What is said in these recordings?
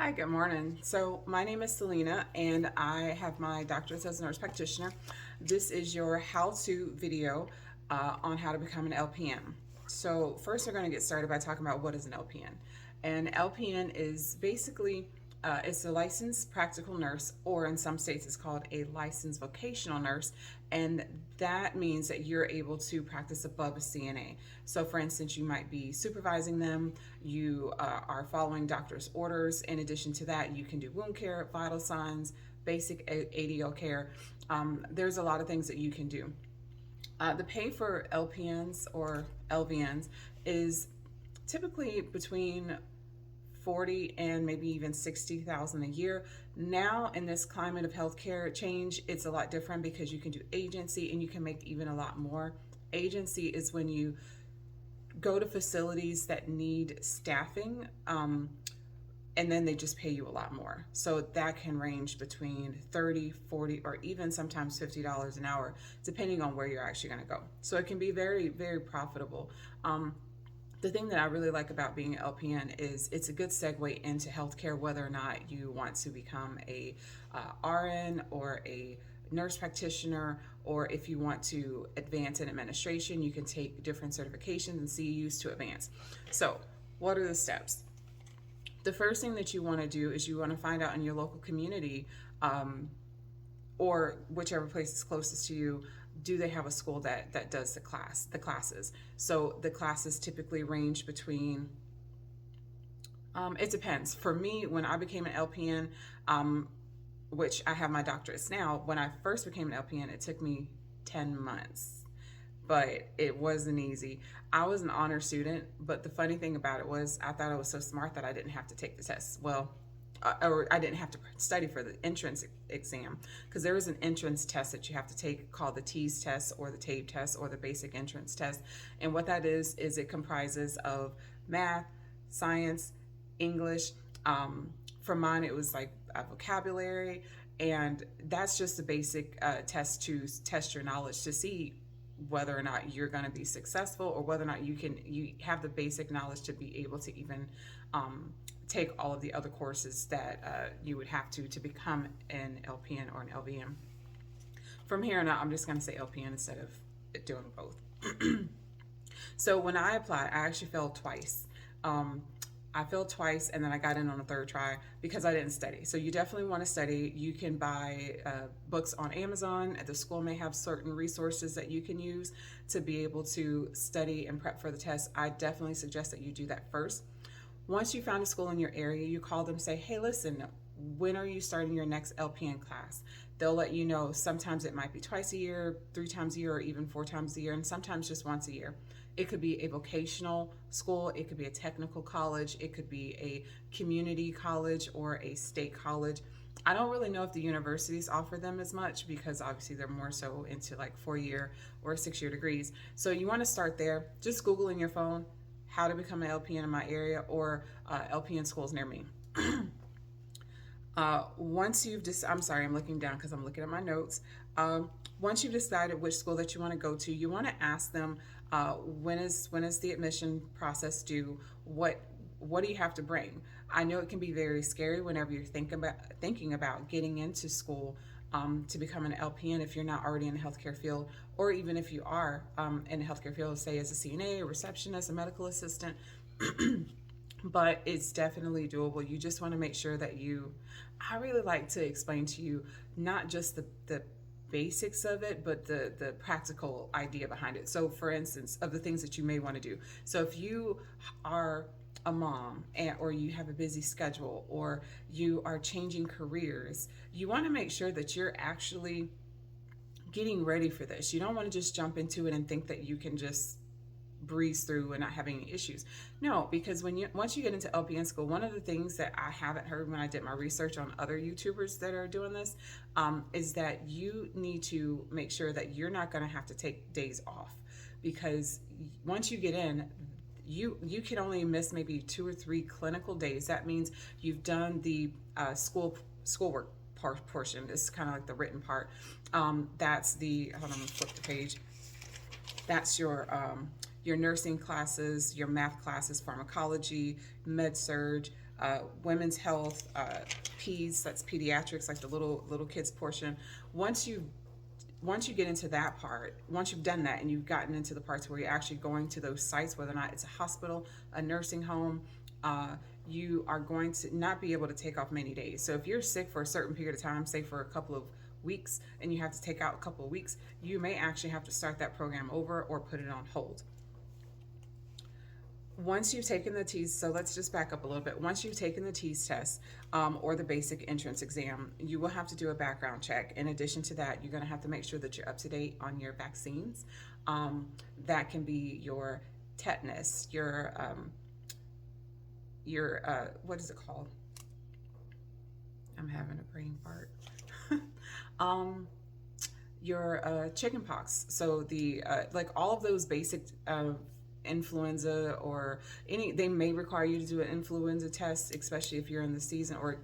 Hi, good morning. So, my name is Selena, and I have my doctorate as a nurse practitioner. This is your how to video on how to become an LPN. So, first, we're going to get started by talking about what is an LPN. An LPN is basically it's a licensed practical nurse, or in some states, it's called a licensed vocational nurse, and that means that you're able to practice above a CNA. So, for instance, you might be supervising them, you are following doctor's orders. In addition to that, you can do wound care, vital signs, basic ADL care. There's a lot of things that you can do. The pay for LPNs or LVNs is typically between 40 and maybe even 60,000 a year. Now in this climate of healthcare change, it's a lot different because you can do agency and you can make even a lot more. Agency is when you go to facilities that need staffing, and then they just pay you a lot more. So that can range between 30, 40, or even sometimes $50 an hour, depending on where you're actually going to go. So it can be very, very profitable. The thing that I really like about being an LPN is it's a good segue into healthcare, whether or not you want to become a RN or a nurse practitioner, or if you want to advance in administration, you can take different certifications and CEUs to advance. So, what are the steps? The first thing that you want to do is you want to find out in your local community, or whichever place is closest to you, do they have a school that does the classes. So the classes typically range between it depends. For me, when I became an LPN, which I have my doctorates now, when I first became an LPN, it took me 10 months, but it wasn't easy. I was an honor student, but the funny thing about it was I thought I was so smart that I didn't have to take the tests. Well, or I didn't have to study for the entrance exam, because there is an entrance test that you have to take called the TEAS test or the TABE test or the basic entrance test. And what that is it comprises of math, science, English. For mine, it was like a vocabulary, and that's just a basic test to test your knowledge to see whether or not you're going to be successful, or whether or not you have the basic knowledge to be able to even take all of the other courses that you would have to become an LPN or an LVM. From here on out, I'm just going to say LPN instead of doing both. So when I applied, I actually failed twice. I failed twice, and then I got in on a third try because I didn't study. So you definitely want to study. You can buy books on Amazon. The school may have certain resources that you can use to be able to study and prep for the test. I definitely suggest that you do that first. Once you found a school in your area, you call them, say, hey, listen, when are you starting your next LPN class? They'll let you know. Sometimes it might be twice a year, 3 times a year, or even 4 times a year, and sometimes just once a year. It could be a vocational school, it could be a technical college, it could be a community college or a state college. I don't really know if the universities offer them as much, because obviously they're more so into like 4 year or 6 year degrees. So you want to start there. Just Google in your phone how to become an LPN in my area, or LPN schools near me. Once you've I'm sorry, I'm looking down because I'm looking at my notes. Once you've decided which school that you want to go to, you want to ask them when is the admission process due? What do you have to bring? I know it can be very scary whenever you're thinking about getting into school to become an LPN if you're not already in the healthcare field, or even if you are in the healthcare field, say as a CNA, a receptionist, a medical assistant. But it's definitely doable. You just want to make sure that I really like to explain to you not just the basics of it, but the practical idea behind it. So for instance, of the things that you may want to do. So if you are a mom, or you have a busy schedule, or you are changing careers, you want to make sure that you're actually getting ready for this. You don't want to just jump into it and think that you can just breeze through and not have any issues. No, because once you get into LPN school, one of the things that I haven't heard when I did my research on other YouTubers that are doing this, is that you need to make sure that you're not going to have to take days off, because once you get in, you can only miss maybe 2 or 3 clinical days. That means you've done the schoolwork portion. This is kind of like the written part. That's the hold on, flip the page. That's your nursing classes, your math classes, pharmacology, med surg, women's health, peds, that's pediatrics, like the little kids portion. Once you get into that part, once you've done that and you've gotten into the parts where you're actually going to those sites, whether or not it's a hospital, a nursing home, you are going to not be able to take off many days. So if you're sick for a certain period of time, say for a couple of weeks, and you have to take out a couple of weeks, you may actually have to start that program over or put it on hold. Once you've taken the TEAS, so let's just back up a little bit. Once you've taken the TEAS test, or the basic entrance exam, you will have to do a background check. In addition to that, you're going to have to make sure that you're up to date on your vaccines. That can be your tetanus, your what is it called? I'm having a brain fart. Your chicken pox. So the like all of those basic influenza or they may require you to do an influenza test, especially if you're in the season, or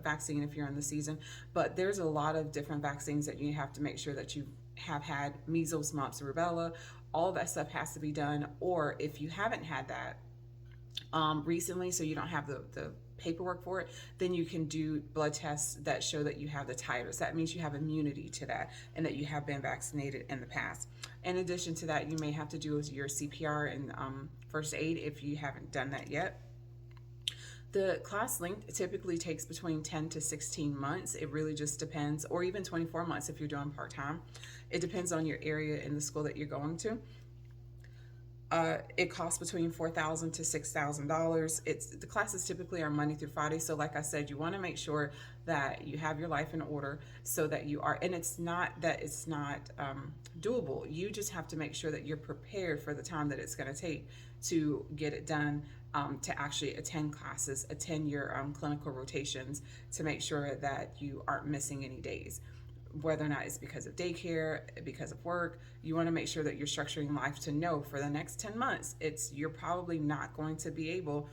vaccine if you're in the season. But there's a lot of different vaccines that you have to make sure that you have had: measles, mumps, rubella. All that stuff has to be done. Or if you haven't had that recently, so you don't have the paperwork for it, then you can do blood tests that show that you have the titers. That means you have immunity to that and that you have been vaccinated in the past. In addition to that, you may have to do your CPR and first aid if you haven't done that yet. The class length typically takes between 10 to 16 months. It really just depends, or even 24 months if you're doing part-time. It depends on your area in the school that you're going to. It costs between $4,000 to $6,000. The classes typically are Monday through Friday. So like I said, you want to make sure that you have your life in order so that you are, and it's not that it's not doable. You just have to make sure that you're prepared for the time that it's going to take to get it done, to actually attend classes, attend your clinical rotations, to make sure that you aren't missing any days. Whether or not it's because of daycare, because of work, you want to make sure that you're structuring life to know for the next 10 months, you're probably not going to be able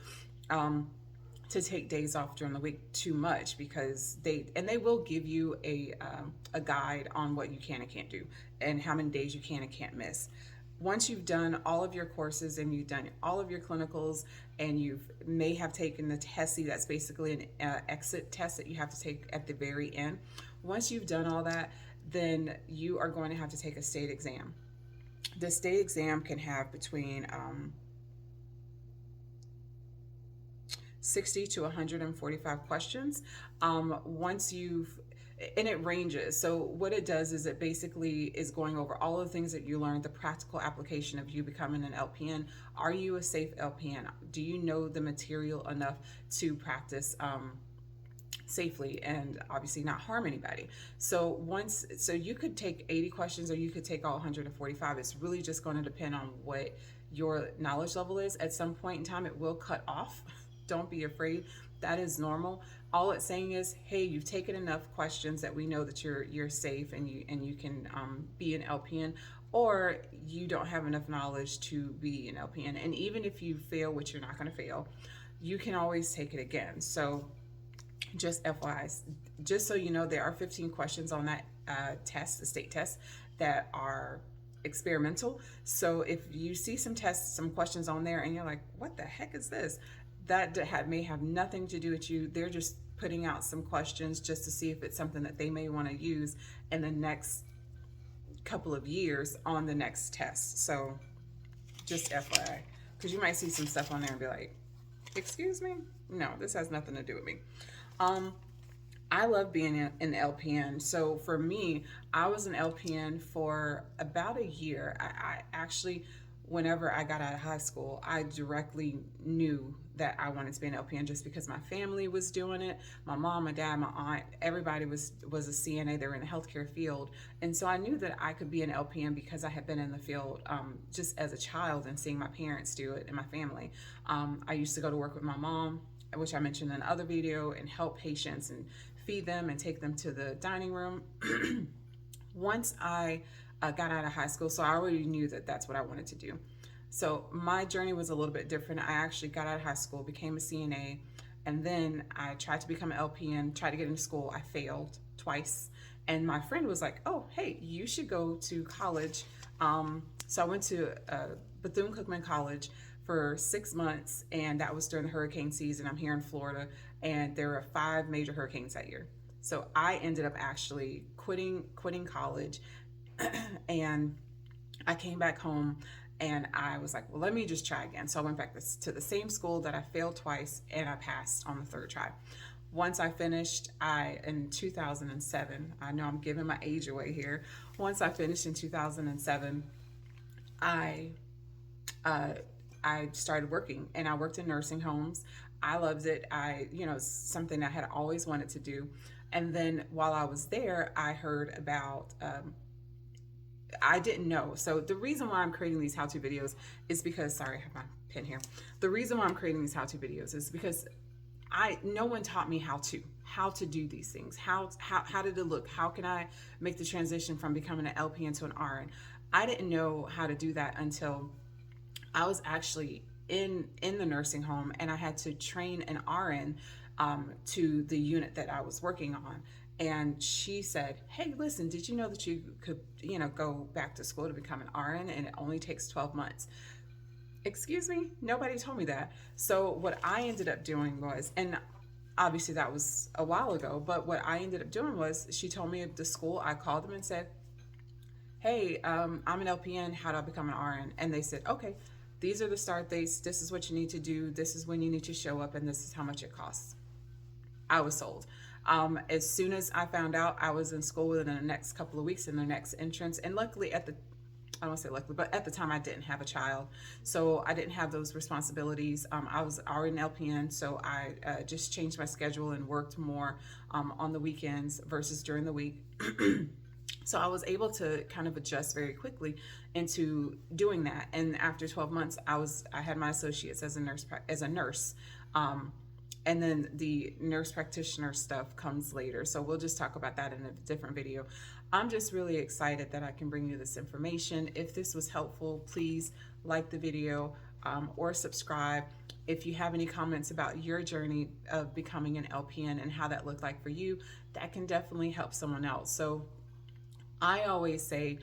to take days off during the week too much, because they will give you a guide on what you can and can't do and how many days you can and can't miss. Once you've done all of your courses and you've done all of your clinicals and you may have taken the TESE, that's basically an exit test that you have to take at the very end. Once you've done all that, then you are going to have to take a state exam. The state exam can have between 60 to 145 questions. And it ranges. So what it does is it basically is going over all of the things that you learned, the practical application of you becoming an LPN. Are you a safe LPN? Do you know the material enough to practice safely and obviously not harm anybody? So you could take 80 questions or you could take all 145. It's really just going to depend on what your knowledge level is. At some point in time, it will cut off. Don't be afraid. That is normal. All it's saying is, hey, you've taken enough questions that we know that you're safe and you can be an LPN, or you don't have enough knowledge to be an LPN. And even if you fail, which you're not going to fail, you can always take it again. So just FYI, just so you know, there are 15 questions on that test, the state test, that are experimental. So if you see some questions on there and you're like, what the heck is this? That may have nothing to do with you. They're just putting out some questions just to see if it's something that they may want to use in the next couple of years on the next test. So just FYI, because you might see some stuff on there and be like, excuse me? No, this has nothing to do with me. I love being an LPN. So for me, I was an LPN for about a year. I actually, whenever I got out of high school, I directly knew that I wanted to be an LPN just because my family was doing it. My mom, my dad, my aunt, everybody was a CNA. They were in the healthcare field. And so I knew that I could be an LPN because I had been in the field just as a child and seeing my parents do it and my family. I used to go to work with my mom, which I mentioned in another video, and help patients and feed them and take them to the dining room. Once I got out of high school, so I already knew that that's what I wanted to do. So my journey was a little bit different. I actually got out of high school, became a CNA, and then I tried to become an LPN, tried to get into school. I failed twice. And my friend was like, oh, hey, you should go to college. So I went to Bethune-Cookman College for 6 months, and that was during the hurricane season. I'm here in Florida, and there were 5 major hurricanes that year. So I ended up actually quitting college, and I came back home, and I was like, well, let me just try again. So I went back to the same school that I failed twice, and I passed on the third try. Once I finished, in 2007, I know I'm giving my age away here. Once I finished in 2007, I uh, I started working, and I worked in nursing homes. I loved it. It's something I had always wanted to do. And then while I was there, I heard about, I didn't know. So the reason why I'm creating these how-to videos is because, sorry, I have my pen here. The reason why I'm creating these how-to videos is because no one taught me how to do these things. How did it look? How can I make the transition from becoming an LPN to an RN? I didn't know how to do that until I was actually in the nursing home, and I had to train an RN to the unit that I was working on. And she said, hey, listen, did you know that you could, go back to school to become an RN, and it only takes 12 months? Excuse me? Nobody told me that. So what I ended up doing was, and obviously that was a while ago, but what I ended up doing was, she told me at the school, I called them and said, hey, I'm an LPN, how do I become an RN? And they said, okay, these are the start dates, this is what you need to do, this is when you need to show up, and this is how much it costs. I was sold. As soon as I found out, I was in school within the next couple of weeks in their next entrance. And luckily I don't want to say luckily, but at the time I didn't have a child. So I didn't have those responsibilities. I was already an LPN, so I just changed my schedule and worked more on the weekends versus during the week. So I was able to kind of adjust very quickly into doing that. And after 12 months, I had my associates as a nurse. And then the nurse practitioner stuff comes later. So we'll just talk about that in a different video. I'm just really excited that I can bring you this information. If this was helpful, please like the video or subscribe. If you have any comments about your journey of becoming an LPN and how that looked like for you, that can definitely help someone else. So I always say,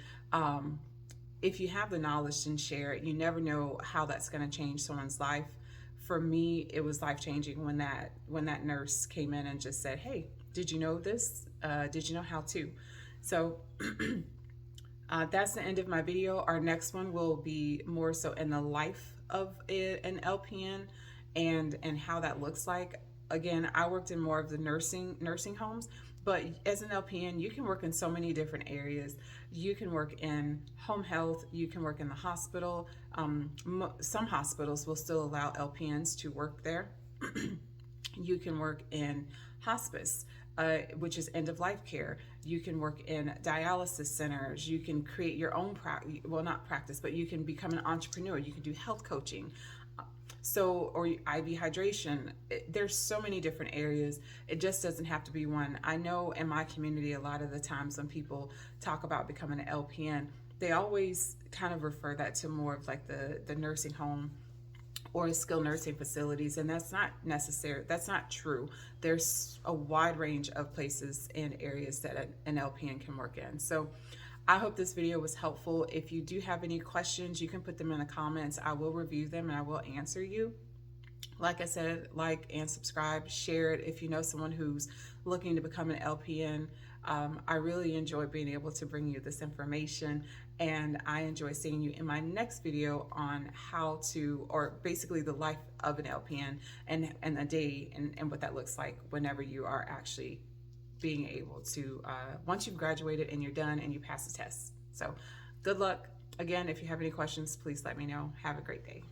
if you have the knowledge, then share it. You never know how that's going to change someone's life. For me, it was life-changing when that nurse came in and just said, hey, did you know this? Did you know how to? So that's the end of my video. Our next one will be more so in the life of an LPN and how that looks like. Again, I worked in more of the nursing homes, but as an LPN, you can work in so many different areas. You can work in home health, you can work in the hospital. Some hospitals will still allow LPNs to work there. You can work in hospice, which is end-of-life care. You can work in dialysis centers. You can create your own not practice, but you can become an entrepreneur. You can do health coaching. Or IV hydration. There's so many different areas. It just doesn't have to be one. I know in my community, a lot of the times when people talk about becoming an LPN, they always kind of refer that to more of like the nursing home or skilled nursing facilities, and that's not necessary. That's not true. There's a wide range of places and areas that an LPN can work in. So I hope this video was helpful. If you do have any questions, you can put them in the comments. I will review them and I will answer you. Like I said, like and subscribe, share it if you know someone who's looking to become an LPN. I really enjoy being able to bring you this information, and I enjoy seeing you in my next video on how to, or basically the life of an LPN and a day and what that looks like whenever you are actually being able to, once you've graduated and you're done and you pass the test. So good luck. Again, if you have any questions, please let me know. Have a great day.